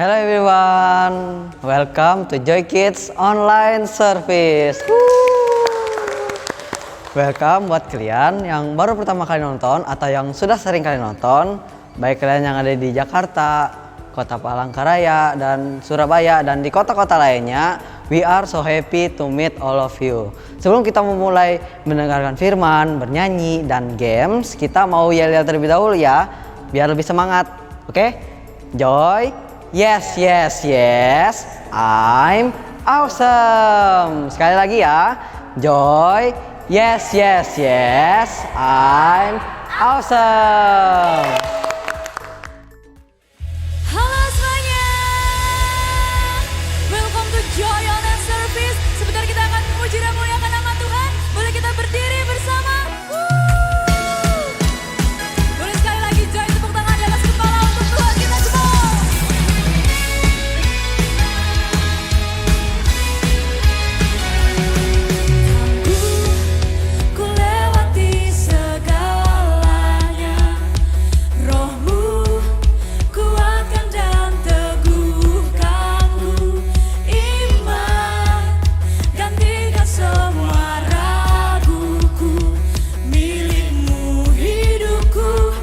Hello everyone, welcome to Joy Kids Online Service. Welcome buat kalian yang baru pertama kali nonton atau yang sudah sering kali nonton, baik kalian yang ada di Jakarta, Kota Palangkaraya, dan Surabaya, dan di kota-kota lainnya. We are so happy to meet all of you. Sebelum kita memulai mendengarkan firman, bernyanyi, dan games, kita mau yel-yel terlebih dahulu ya, biar lebih semangat. Oke? Joy. Yes, yes, yes, I'm awesome. Sekali lagi ya, Joy. Yes, yes, yes, I'm awesome. Halo semuanya, welcome to Joy Online Service. Sebentar kita akan memuji dan muliakan nama Tuhan. Boleh kita berdiri bersama? Boleh sekali lagi Joy tepuk tangan di atas kepala untuk Tuhan kita semua. Ku lewati segalanya, Roh-Mu kuatkan dan teguhkanku iman, gantikan semua raguku, milik-Mu hidupku,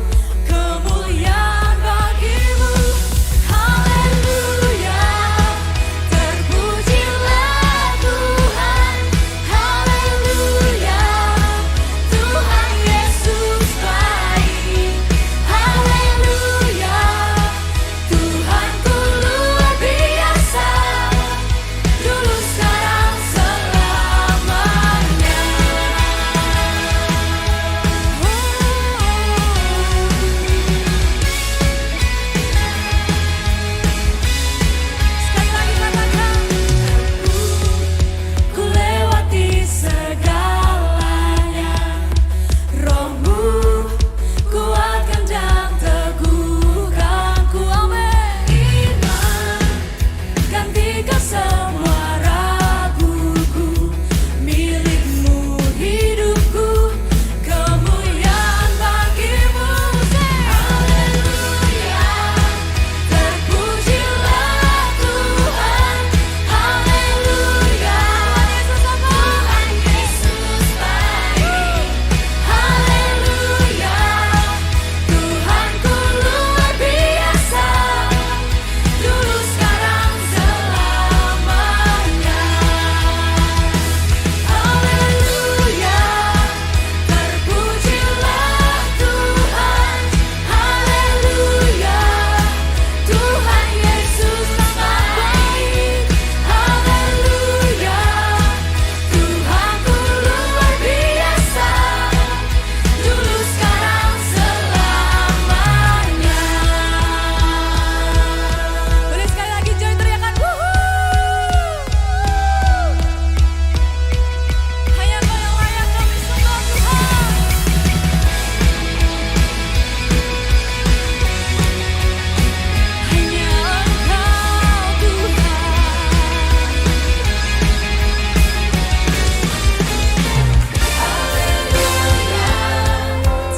kemuliaan bagi-Mu. Haleluya, terpujilah Tuhan. Haleluya, Tuhan Yesus baik. Haleluya, Tuhanku luar biasa, dulu sekarang selamanya. Sekali lagi katakan, ku lewati segalanya, Roh-Mu kuatkan dan teguhkanku, amin. Iman, gantikan semua raguku, milik-Mu hidupku, kemuliaan bagi-Mu. Haleluya, terpujilah Tuhan. Haleluya, Tuhan Yesus baik. Haleluya, Tuhanku luar biasa, dulu sekarang selamanya. Haleluya, terpujilah Tuhan. Haleluya, Tuhan Yesus baik. Haleluya, Tuhanku luar biasa, dulu sekarang selamanya. Boleh sekali lagi Joy teriakan hanya Kau yang layak kami sembah Tuhan. Hanya Engkau Tuhan.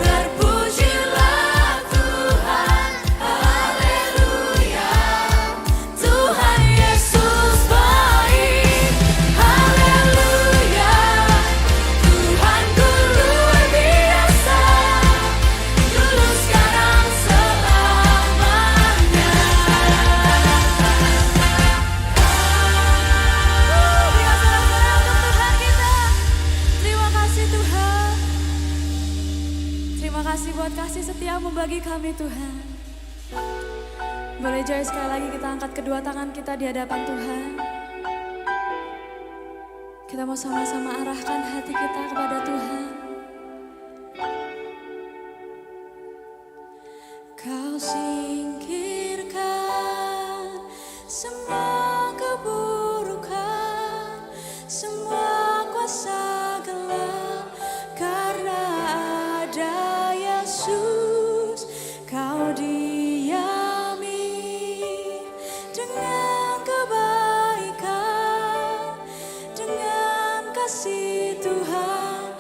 Terpujilah Tuhan. Haleluya, Tuhan Yesus baik. Haleluya, Tuhanku luar biasa, dulu sekarang selamanya. Berikan sorak-sorai untuk Tuhan kita. Terima kasih Tuhan. Terima kasih buat kasih setiamu bagi kami Tuhan. Boleh Joy sekali lagi kita angkat kedua tangan kita di hadapan Tuhan. Kita mau sama-sama arahkan hati kita kepada Tuhan. Kau singkirkan semua keburukan, semua kuasa gelap, karena ada Yesus. Kau diami dengan kebaikan, dengan kasih Tuhan.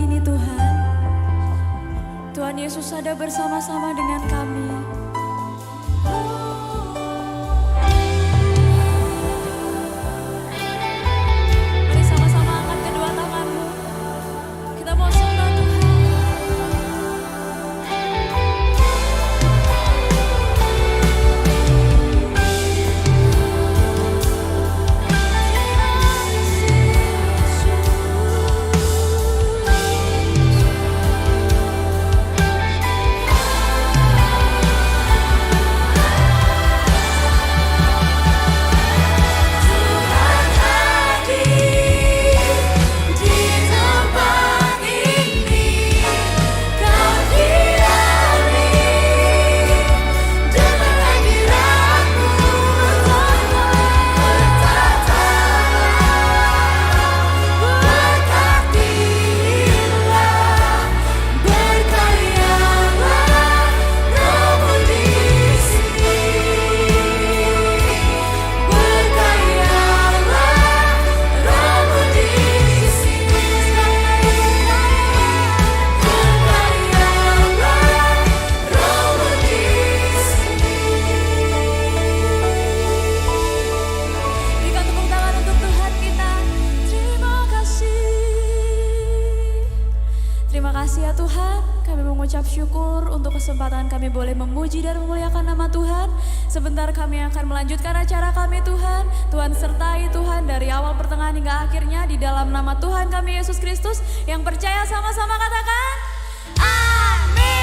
ini Tuhan, Tuhan Yesus ada bersama-sama dengan kami. Mari sama-sama angkat kedua tanganmu. Kita mau sembah Tuhan. Berikan tepuk tangan untuk Tuhan kita. Terima kasih. Terima kasih ya Tuhan. Kami mengucap syukur untuk kesempatan kami boleh memuji dan memuliakan nama Tuhan. Sebentar kami akan melanjutkan acara kami Tuhan. Tuhan sertai Tuhan dari awal pertengahan hingga akhirnya di dalam nama Tuhan kami Yesus Kristus. Yang percaya sama-sama katakan amin.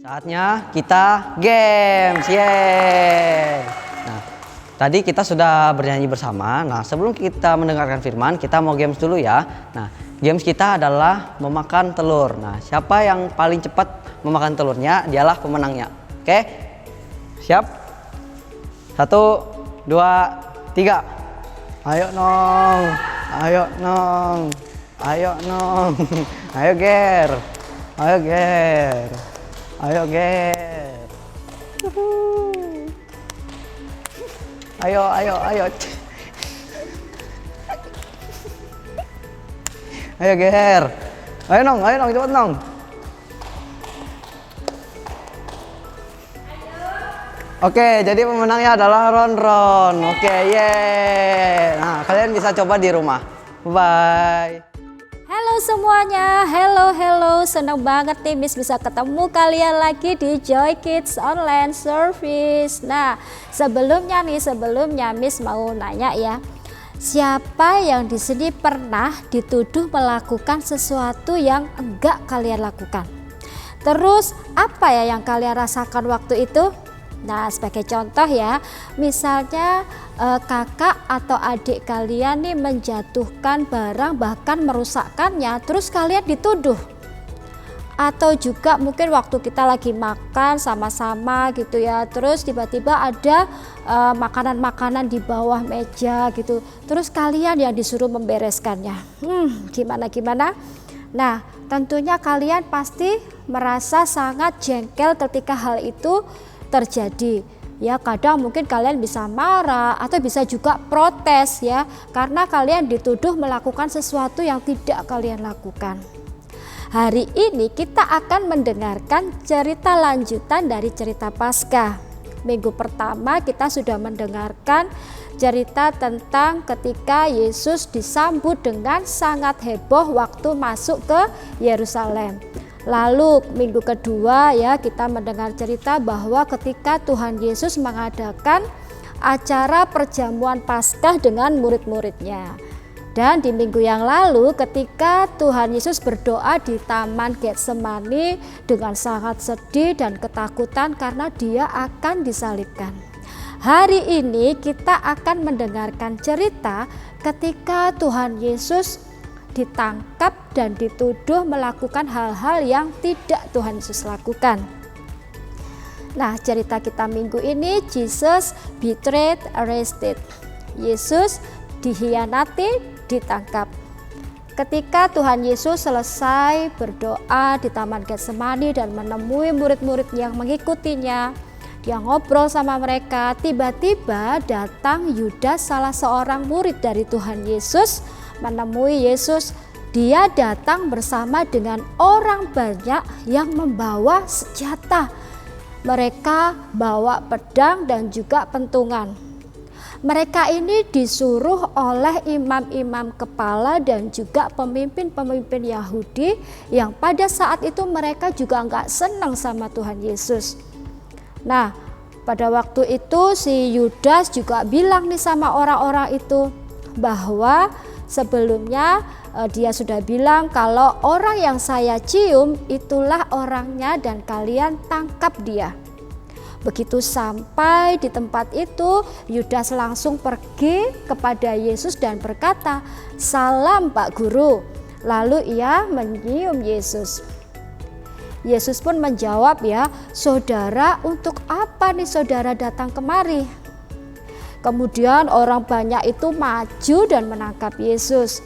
Saatnya kita games, yeay. Nah, tadi kita sudah bernyanyi bersama. Nah, sebelum kita mendengarkan firman, kita mau games dulu ya. Nah, games kita adalah memakan telur. Nah, siapa yang paling cepat memakan telurnya, dialah pemenangnya. Oke? Siap? 1, 2, 3. Ayo Nong, ayo Nong, ayo Nong, ayo Ger, ayo Ger. Ayo Ger. Ayo. Ayo Ger. Ayo Nong, cepet Nong. Oke, jadi pemenangnya adalah Ron. Oke, yeay. Nah, kalian bisa coba di rumah. Bye. Halo semuanya, hello, senang banget nih Miss bisa ketemu kalian lagi di Joy Kids Online Service. Nah, sebelumnya Miss mau nanya ya, siapa yang di sini pernah dituduh melakukan sesuatu yang enggak kalian lakukan? Terus apa ya yang kalian rasakan waktu itu? Nah, sebagai contoh ya, misalnya kakak atau adik kalian nih menjatuhkan barang bahkan merusakkannya, terus kalian dituduh. Atau juga mungkin waktu kita lagi makan sama-sama gitu ya, terus tiba-tiba ada makanan-makanan di bawah meja gitu, terus kalian yang disuruh membereskannya. Gimana? Nah, tentunya kalian pasti merasa sangat jengkel ketika hal itu terjadi ya. Kadang mungkin kalian bisa marah atau bisa juga protes ya, karena kalian dituduh melakukan sesuatu yang tidak kalian lakukan. Hari ini kita akan mendengarkan cerita lanjutan dari cerita Paskah. Minggu pertama kita sudah mendengarkan cerita tentang ketika Yesus disambut dengan sangat heboh waktu masuk ke Yerusalem. Lalu minggu kedua ya kita mendengar cerita bahwa ketika Tuhan Yesus mengadakan acara perjamuan Paskah dengan murid-muridnya. Dan di minggu yang lalu ketika Tuhan Yesus berdoa di Taman Getsemani dengan sangat sedih dan ketakutan karena dia akan disalibkan. Hari ini kita akan mendengarkan cerita ketika Tuhan Yesus ditangkap dan dituduh melakukan hal-hal yang tidak Tuhan Yesus lakukan. Nah, cerita kita minggu ini, Jesus betrayed, arrested. Yesus dikhianati, ditangkap. Ketika Tuhan Yesus selesai berdoa di Taman Getsemani dan menemui murid-murid yang mengikutinya, Dia ngobrol sama mereka, tiba-tiba datang Yudas, salah seorang murid dari Tuhan Yesus, menemui Yesus. Dia datang bersama dengan orang banyak yang membawa senjata. Mereka bawa pedang dan juga pentungan. Mereka ini disuruh oleh imam-imam kepala dan juga pemimpin-pemimpin Yahudi yang pada saat itu mereka juga nggak senang sama Tuhan Yesus. Nah, pada waktu itu si Yudas juga bilang nih sama orang-orang itu bahwa sebelumnya dia sudah bilang kalau orang yang saya cium itulah orangnya dan kalian tangkap dia. Begitu sampai di tempat itu, Yudas langsung pergi kepada Yesus dan berkata, "Salam Pak Guru." Lalu ia menyium Yesus. Yesus pun menjawab, ya, "Saudara, untuk apa nih saudara datang kemari?" Kemudian orang banyak itu maju dan menangkap Yesus.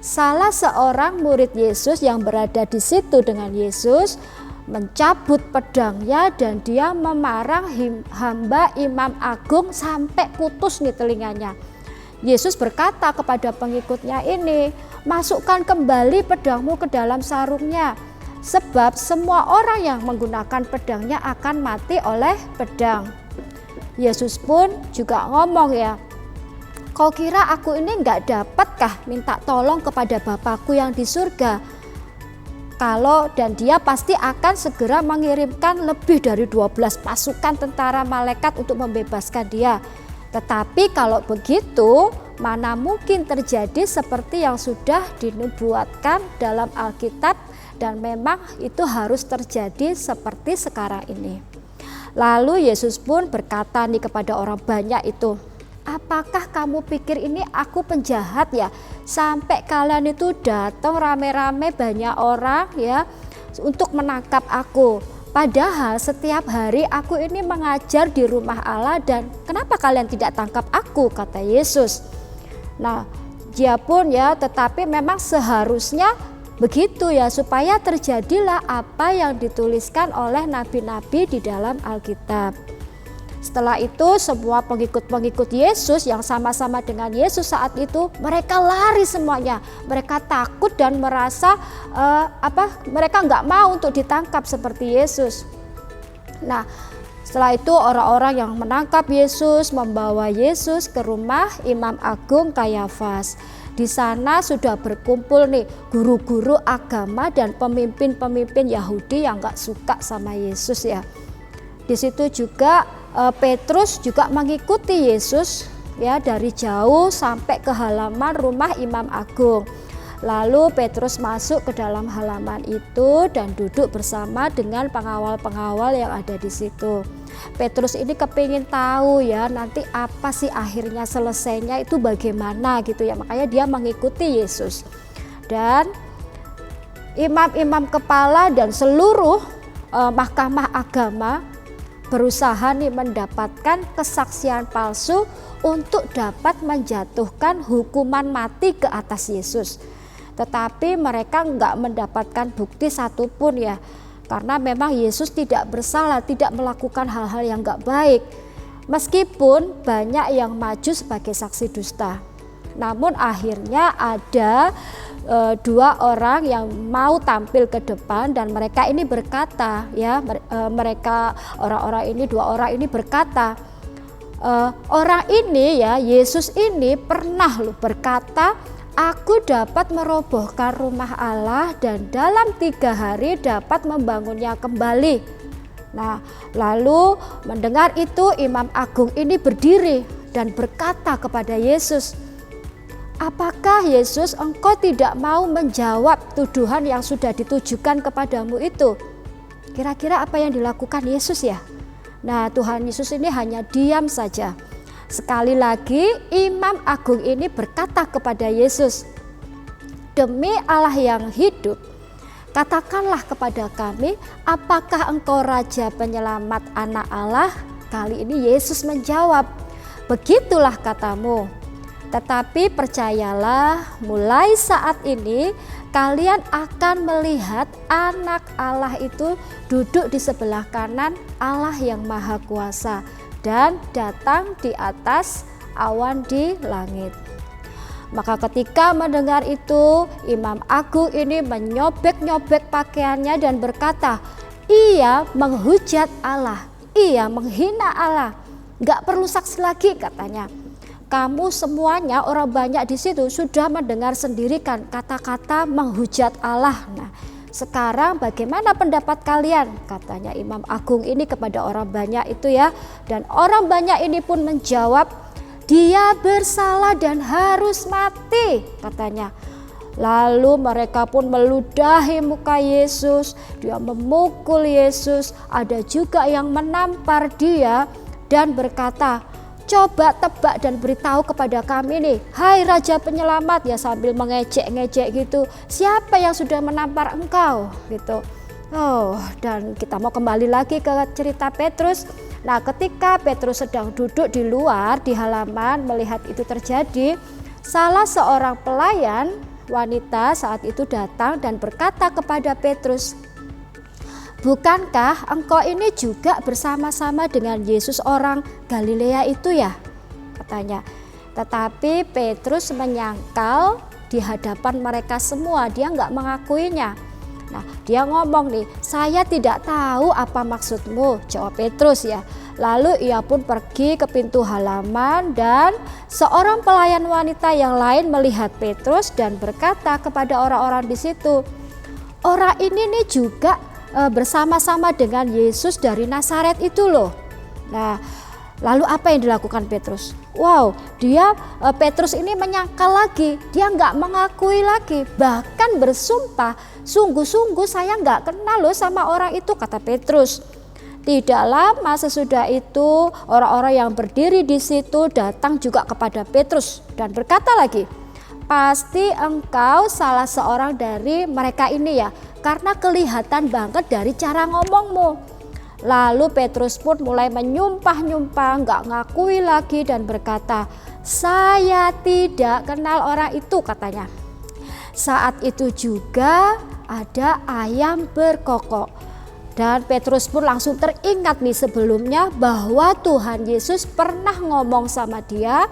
Salah seorang murid Yesus yang berada di situ dengan Yesus mencabut pedangnya dan dia memarang hamba imam agung sampai putus nih telinganya. Yesus berkata kepada pengikutnya ini, "Masukkan kembali pedangmu ke dalam sarungnya. Sebab semua orang yang menggunakan pedangnya akan mati oleh pedang." Yesus pun juga ngomong, ya, "Kau kira aku ini nggak dapatkah minta tolong kepada Bapakku yang di surga? Dan dia pasti akan segera mengirimkan lebih dari 12 pasukan tentara malaikat untuk membebaskan dia. Tetapi kalau begitu, mana mungkin terjadi seperti yang sudah dinubuatkan dalam Alkitab, dan memang itu harus terjadi seperti sekarang ini." Lalu Yesus pun berkata nih kepada orang banyak itu, "Apakah kamu pikir ini aku penjahat ya? Sampai kalian itu datang rame-rame banyak orang ya untuk menangkap aku. Padahal setiap hari aku ini mengajar di rumah Allah, dan kenapa kalian tidak tangkap aku?" kata Yesus. Nah, dia pun ya, tetapi memang seharusnya begitu ya, supaya terjadilah apa yang dituliskan oleh nabi-nabi di dalam Alkitab. Setelah itu semua pengikut-pengikut Yesus yang sama-sama dengan Yesus saat itu, mereka lari semuanya. Mereka takut dan merasa mereka nggak mau untuk ditangkap seperti Yesus. Nah, setelah itu orang-orang yang menangkap Yesus membawa Yesus ke rumah Imam Agung Kayafas. Di sana sudah berkumpul nih guru-guru agama dan pemimpin-pemimpin Yahudi yang gak suka sama Yesus ya. Di situ juga Petrus juga mengikuti Yesus ya dari jauh sampai ke halaman rumah Imam Agung. Lalu Petrus masuk ke dalam halaman itu dan duduk bersama dengan pengawal-pengawal yang ada di situ. Petrus ini kepingin tahu ya nanti apa sih akhirnya selesainya itu bagaimana gitu ya, makanya dia mengikuti Yesus. Dan imam-imam kepala dan seluruh mahkamah agama berusaha nih mendapatkan kesaksian palsu untuk dapat menjatuhkan hukuman mati ke atas Yesus. Tetapi mereka nggak mendapatkan bukti satupun ya, karena memang Yesus tidak bersalah, tidak melakukan hal-hal yang nggak baik. Meskipun banyak yang maju sebagai saksi dusta, namun akhirnya ada dua orang yang mau tampil ke depan dan mereka ini berkata ya, dua orang ini berkata, orang ini ya, Yesus ini pernah loh berkata, "Aku dapat merobohkan rumah Allah dan dalam 3 hari dapat membangunnya kembali." Nah, lalu mendengar itu Imam Agung ini berdiri dan berkata kepada Yesus, "Apakah Yesus engkau tidak mau menjawab tuduhan yang sudah ditujukan kepadamu itu?" Kira-kira apa yang dilakukan Yesus ya? Nah, Tuhan Yesus ini hanya diam saja. Sekali lagi Imam Agung ini berkata kepada Yesus, "Demi Allah yang hidup, katakanlah kepada kami, apakah engkau Raja Penyelamat Anak Allah?" Kali ini Yesus menjawab, "Begitulah katamu." Tetapi percayalah, mulai saat ini kalian akan melihat anak Allah itu duduk di sebelah kanan Allah yang Maha Kuasa dan datang di atas awan di langit. Maka ketika mendengar itu, Imam Agung ini menyobek-nyobek pakaiannya dan berkata, ia menghujat Allah, ia menghina Allah. Gak perlu saksi lagi katanya. Kamu semuanya, orang banyak di situ sudah mendengar sendiri kan kata-kata menghujat Allah. Nah, sekarang bagaimana pendapat kalian? Katanya Imam Agung ini kepada orang banyak itu ya. Dan orang banyak ini pun menjawab, dia bersalah dan harus mati katanya. Lalu mereka pun meludahi muka Yesus, dia memukul Yesus, ada juga yang menampar dia dan berkata, coba tebak dan beritahu kepada kami nih, hai Raja Penyelamat, ya sambil mengejek-ngejek gitu, siapa yang sudah menampar engkau gitu. Oh, dan kita mau kembali lagi ke cerita Petrus. Nah, ketika Petrus sedang duduk di luar di halaman melihat itu terjadi, salah seorang pelayan wanita saat itu datang dan berkata kepada Petrus, bukankah engkau ini juga bersama-sama dengan Yesus orang Galilea itu ya? Katanya. Tetapi Petrus menyangkal di hadapan mereka semua, dia nggak mengakuinya. Nah, dia ngomong nih, saya tidak tahu apa maksudmu, jawab Petrus ya. Lalu ia pun pergi ke pintu halaman dan seorang pelayan wanita yang lain melihat Petrus dan berkata kepada orang-orang di situ, orang ini nih juga bersama-sama dengan Yesus dari Nazaret itu loh. Nah, lalu apa yang dilakukan Petrus? Wow, Petrus ini menyangkal lagi, dia nggak mengakui lagi, bahkan bersumpah, sungguh-sungguh saya nggak kenal loh sama orang itu, kata Petrus. Tidak lama sesudah itu orang-orang yang berdiri di situ datang juga kepada Petrus dan berkata lagi, pasti engkau salah seorang dari mereka ini ya, karena kelihatan banget dari cara ngomongmu. Lalu Petrus pun mulai menyumpah-nyumpah, nggak ngakui lagi dan berkata, saya tidak kenal orang itu katanya. Saat itu juga ada ayam berkokok. Dan Petrus pun langsung teringat nih sebelumnya bahwa Tuhan Yesus pernah ngomong sama dia,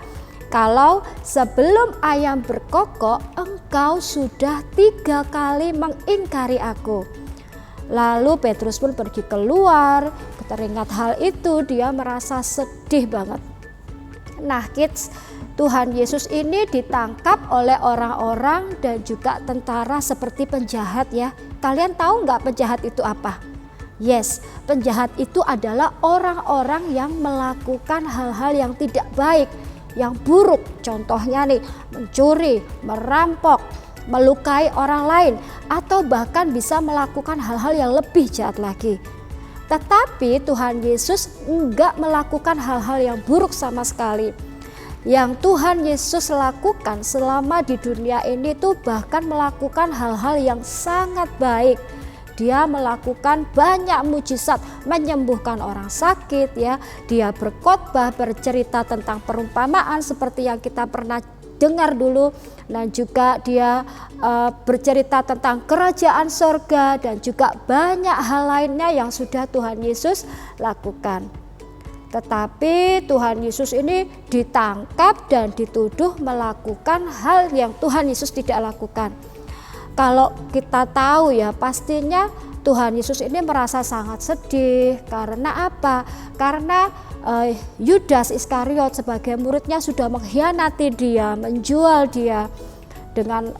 kalau sebelum ayam berkokok engkau sudah 3 kali mengingkari aku. Lalu Petrus pun pergi keluar, teringat hal itu dia merasa sedih banget. Nah kids, Tuhan Yesus ini ditangkap oleh orang-orang dan juga tentara seperti penjahat ya. Kalian tahu nggak penjahat itu apa? Yes, penjahat itu adalah orang-orang yang melakukan hal-hal yang tidak baik, yang buruk. Contohnya nih, mencuri, merampok, melukai orang lain, atau bahkan bisa melakukan hal-hal yang lebih jahat lagi. Tetapi Tuhan Yesus enggak melakukan hal-hal yang buruk sama sekali. Yang Tuhan Yesus lakukan selama di dunia ini tuh bahkan melakukan hal-hal yang sangat baik. Dia melakukan banyak mujizat, menyembuhkan orang sakit ya. Dia berkhotbah, bercerita tentang perumpamaan seperti yang kita pernah dengar dulu, dan juga dia bercerita tentang kerajaan sorga dan juga banyak hal lainnya yang sudah Tuhan Yesus lakukan. Tetapi Tuhan Yesus ini ditangkap dan dituduh melakukan hal yang Tuhan Yesus tidak lakukan. Kalau kita tahu ya, pastinya Tuhan Yesus ini merasa sangat sedih. Karena apa? Karena Yudas Iskariot sebagai muridnya sudah mengkhianati dia, menjual dia dengan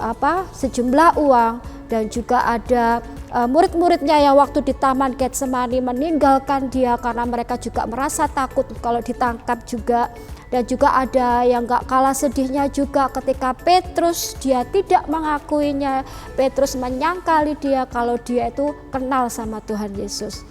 sejumlah uang, dan juga ada murid-muridnya yang waktu di Taman Getsemani meninggalkan dia karena mereka juga merasa takut kalau ditangkap juga. Dan juga ada yang gak kalah sedihnya juga ketika Petrus, dia tidak mengakuinya. Petrus menyangkali dia kalau dia itu kenal sama Tuhan Yesus.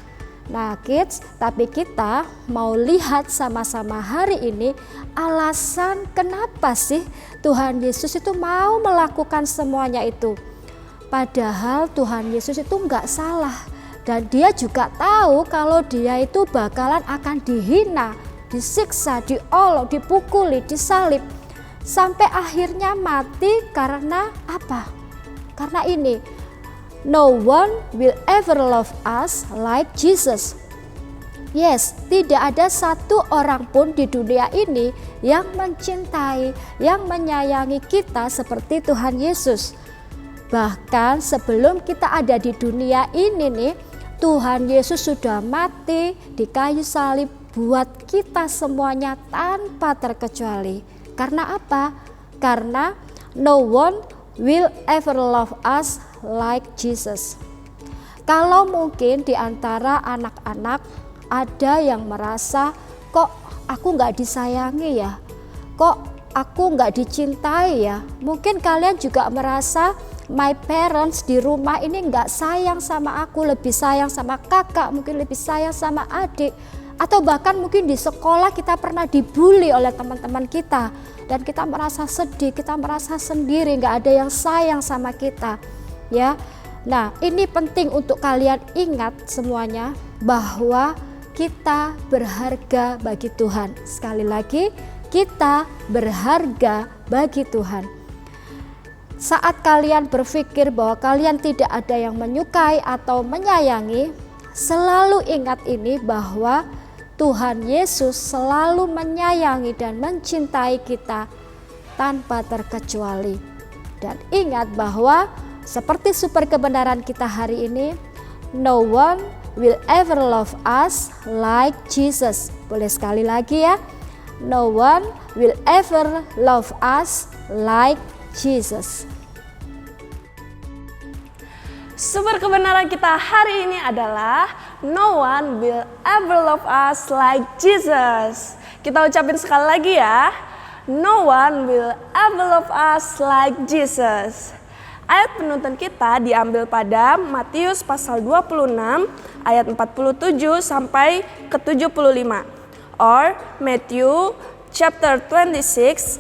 Nah kids, tapi kita mau lihat sama-sama hari ini alasan kenapa sih Tuhan Yesus itu mau melakukan semuanya itu. Padahal Tuhan Yesus itu gak salah, dan dia juga tahu kalau dia itu bakalan akan dihina, disiksa, diolok, dipukuli, disalib. sampai akhirnya mati karena apa? Karena ini, no one will ever love us like Jesus. Yes, tidak ada satu orang pun di dunia ini yang mencintai, yang menyayangi kita seperti Tuhan Yesus. Bahkan sebelum kita ada di dunia ini nih, Tuhan Yesus sudah mati di kayu salib buat kita semuanya tanpa terkecuali. Karena apa? Karena no one will ever love us like Jesus. Kalau mungkin di antara anak-anak ada yang merasa, kok aku nggak disayangi ya, kok aku nggak dicintai ya. Mungkin kalian juga merasa my parents di rumah ini nggak sayang sama aku, lebih sayang sama kakak, mungkin lebih sayang sama adik. Atau bahkan mungkin di sekolah kita pernah dibully oleh teman-teman kita dan kita merasa sedih, kita merasa sendiri, nggak ada yang sayang sama kita ya. Nah, ini penting untuk kalian ingat semuanya bahwa kita berharga bagi Tuhan. Sekali lagi, kita berharga bagi Tuhan. Saat kalian berpikir bahwa kalian tidak ada yang menyukai atau menyayangi, selalu ingat ini bahwa Tuhan Yesus selalu menyayangi dan mencintai kita tanpa terkecuali. Dan ingat bahwa seperti sumber kebenaran kita hari ini, no one will ever love us like Jesus. Boleh sekali lagi ya, no one will ever love us like Jesus. Sumber kebenaran kita hari ini adalah no one will ever love us like Jesus. Kita ucapin sekali lagi ya, no one will ever love us like Jesus. Ayat penuntun kita diambil pada Matius pasal 26 ayat 47 sampai ke 75, or Matthew chapter 26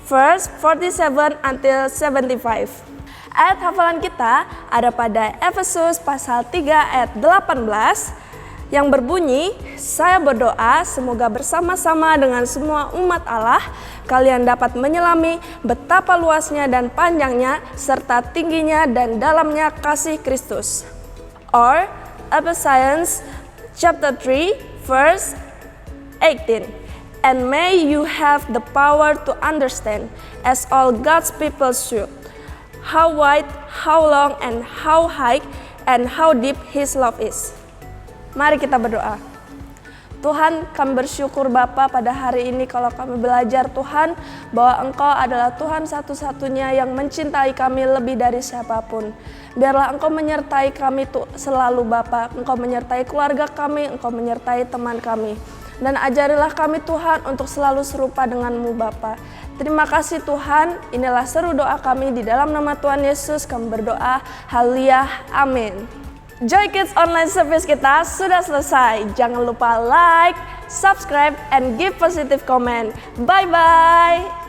verse 47 until 75. Ayat hafalan kita ada pada Efesus pasal 3 ayat 18 yang berbunyi, saya berdoa semoga bersama-sama dengan semua umat Allah kalian dapat menyelami betapa luasnya dan panjangnya serta tingginya dan dalamnya kasih Kristus. Or Ephesians chapter 3 verse 18. And may you have the power to understand, as all God's people should, how wide, how long, and how high, and how deep His love is. Mari kita berdoa. Tuhan, kami bersyukur Bapa pada hari ini kalau kami belajar Tuhan bahwa Engkau adalah Tuhan satu-satunya yang mencintai kami lebih dari siapapun. Biarlah Engkau menyertai kami selalu Bapa, Engkau menyertai keluarga kami, Engkau menyertai teman kami. Dan ajarilah kami Tuhan untuk selalu serupa dengan-Mu Bapa. Terima kasih Tuhan, inilah seru doa kami di dalam nama Tuhan Yesus kami berdoa, haleluya, amin. Joy Kids online service kita sudah selesai. Jangan lupa like, subscribe, and give positive comment. Bye-bye.